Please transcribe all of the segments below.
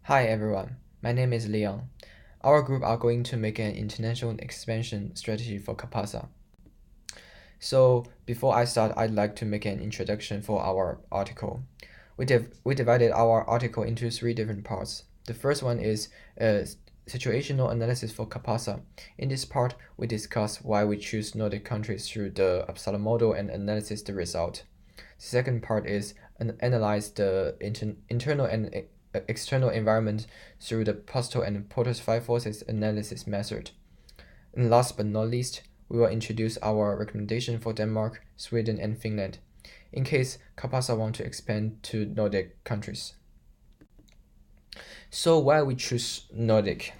Hi everyone, my name is Leon. Our group are going to make an international expansion strategy for CAPASSA. So before I start, I'd like to make an introduction for our article. We divided our article into three different parts. The first one is situational analysis for CAPASSA. In this part, we discuss why we choose Nordic countries through the Uppsala model and analysis the result. The second part is analyze the internal and external environment through the postal and Porter's five forces analysis method. And last but not least, we will introduce our recommendation for Denmark, Sweden, and Finland, in case CAPASSA want to expand to Nordic countries. So why we choose Nordic?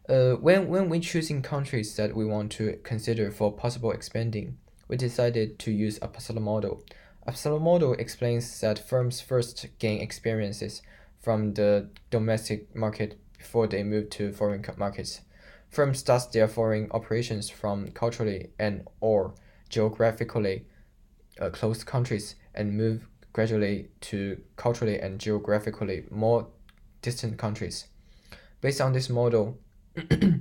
When we choosing countries that we want to consider for possible expanding, we decided to use Uppsala model. Uppsala model explains that firms first gain experiences from the domestic market before they move to foreign markets. Firms start their foreign operations from culturally and or geographically close countries and move gradually to culturally and geographically more distant countries. Based on this model,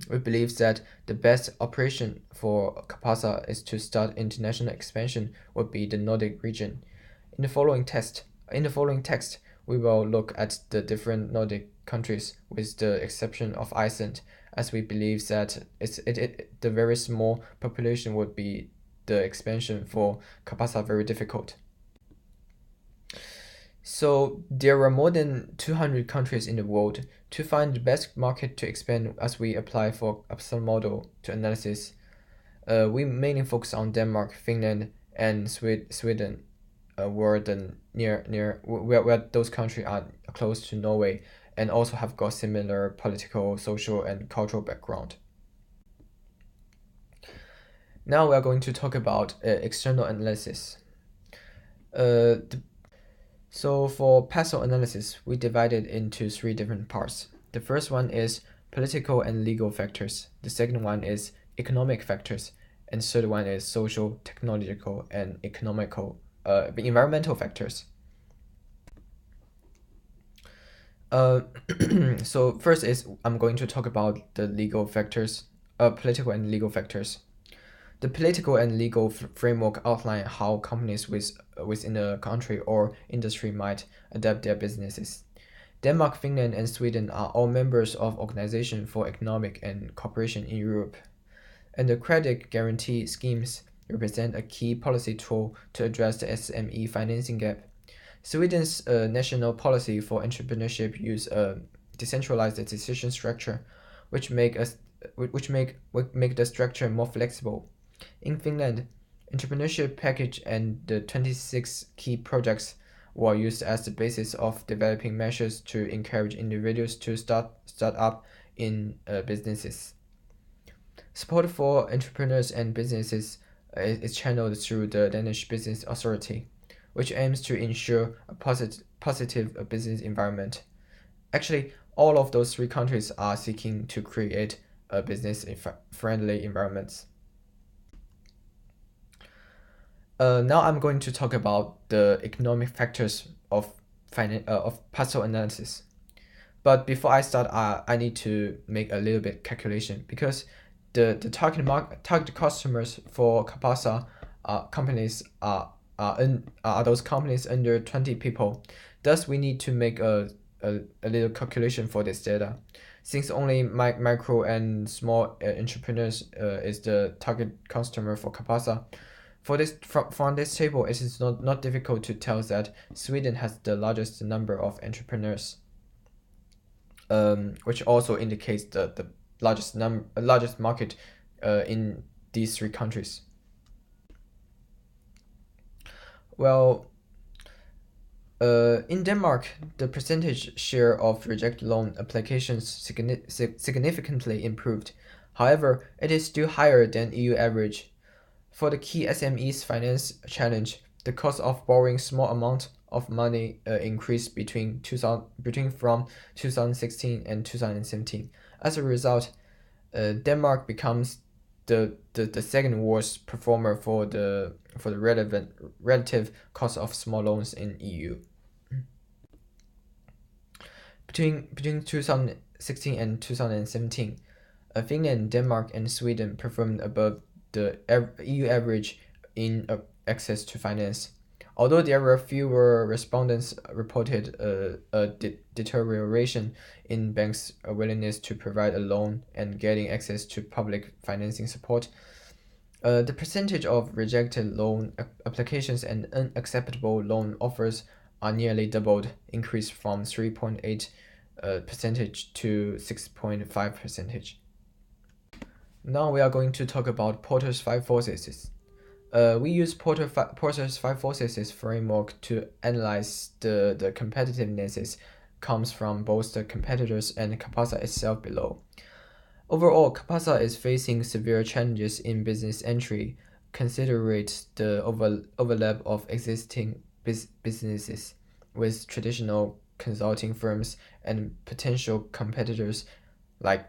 we believe that the best operation for CAPASSA is to start international expansion would be the Nordic region. In the following text, we will look at the different Nordic countries with the exception of Iceland, as we believe that the very small population would be the expansion for CAPASSA very difficult. So there are more than 200 countries in the world. To find the best market to expand as we apply for Uppsala model to analysis, we mainly focus on Denmark, Finland, and Sweden, where those countries are close to Norway and also have got similar political, social, and cultural background. Now we are going to talk about external analysis. So for PASO analysis, we divide it into three different parts. The first one is political and legal factors. The second one is economic factors. And the third one is social, technological, and environmental factors. So first is I'm going to talk about the legal factors, political and legal factors. The political and legal framework outline how companies within a country or industry might adapt their businesses. Denmark, Finland, and Sweden are all members of Organization for Economic and Cooperation in Europe, and the credit guarantee schemes represent a key policy tool to address the SME financing gap. Sweden's national policy for entrepreneurship use a decentralized decision structure, which make the structure more flexible. In Finland, entrepreneurship package and the 26 key projects were used as the basis of developing measures to encourage individuals to start up in businesses. Support for entrepreneurs and businesses is channeled through the Danish Business Authority, which aims to ensure a positive business environment. Actually, all of those three countries are seeking to create a business-friendly environments. Now I'm going to talk about the economic factors of PASO analysis. But before I start, I need to make a little bit calculation because the target customers for CAPASSA companies are those companies under 20 people. Thus, we need to make a little calculation for this data. Since only micro and small entrepreneurs is the target customer for CAPASSA, from this table, it is not difficult to tell that Sweden has the largest number of entrepreneurs, which also indicates the largest market in these three countries. Well, in Denmark, the percentage share of reject loan applications significantly improved. However, it is still higher than EU average. For the key SMEs finance challenge, the cost of borrowing small amount of money increased between from 2016 and 2017. As a result, Denmark becomes the second worst performer for the relative cost of small loans in EU. Between 2016 and 2017, Finland, Denmark, and Sweden performed above the EU average in access to finance. Although there were fewer respondents reported a deterioration in banks' willingness to provide a loan and getting access to public financing support, the percentage of rejected loan applications and unacceptable loan offers are nearly doubled, increased from 3.8 percentage to 6.5 percentage. Now we are going to talk about Porter's five forces. We use Porter's five forces framework to analyze the competitiveness comes from both the competitors and CAPASSA itself below. Overall, CAPASSA is facing severe challenges in business entry, considerate the overlap of existing businesses with traditional consulting firms and potential competitors like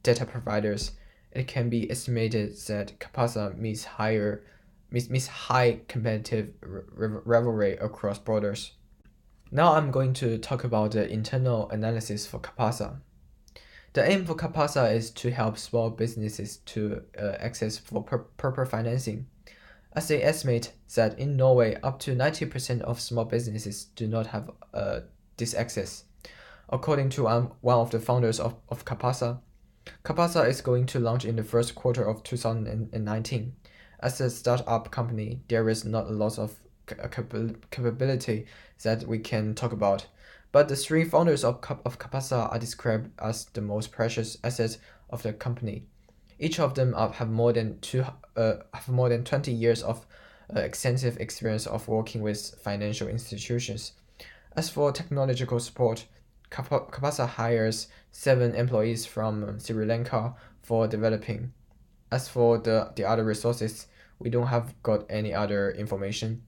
data providers. It can be estimated that CAPASSA meets high competitive rivalry across borders. Now I'm going to talk about the internal analysis for CAPASSA. The aim for CAPASSA is to help small businesses to access for proper financing, as they estimate that in Norway up to 90% of small businesses do not have this access. According to one of the founders of CAPASSA, CAPASSA is going to launch in the first quarter of 2019. As a startup company, there is not a lot of capability that we can talk about. But the three founders of CAPASSA are described as the most precious assets of the company. Each of them have more than 20 years of extensive experience of working with financial institutions. As for technological support, CAPASSA hires 7 employees from Sri Lanka for developing. As for the other resources, we don't have got any other information.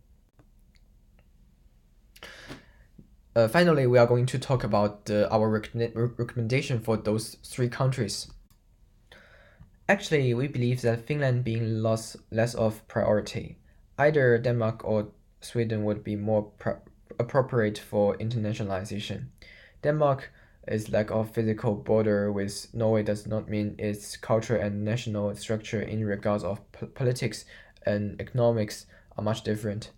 Finally, we are going to talk about our recommendation for those 3 countries. Actually, we believe that Finland being less of priority. Either Denmark or Sweden would be more appropriate for internationalization. Denmark is lack of physical border with Norway does not mean its culture and national structure in regards of politics and economics are much different.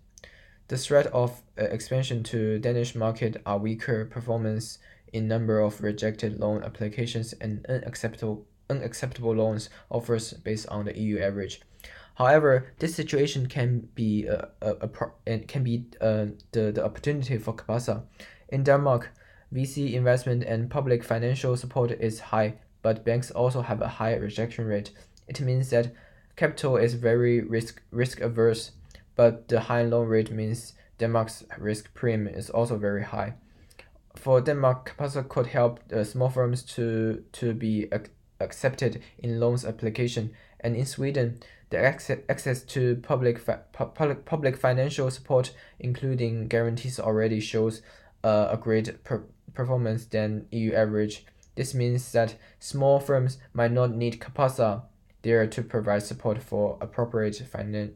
The threat of expansion to Danish market are weaker performance in number of rejected loan applications and unacceptable loans offers based on the EU average. However, this situation can be the opportunity for CAPASSA. In Denmark, VC investment and public financial support is high, but banks also have a high rejection rate. It means that capital is very risk averse, but the high loan rate means Denmark's risk premium is also very high. For Denmark, CAPASSA could help small firms to be accepted in loans application, and in Sweden, the access to public financial support, including guarantees, already shows a great performance than EU average. This means that small firms might not need CAPASSA there to provide support for appropriate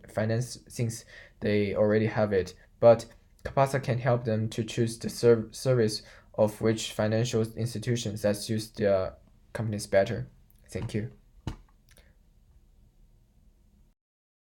finance since they already have it, but CAPASSA can help them to choose the service of which financial institutions that suits their companies better. Thank you.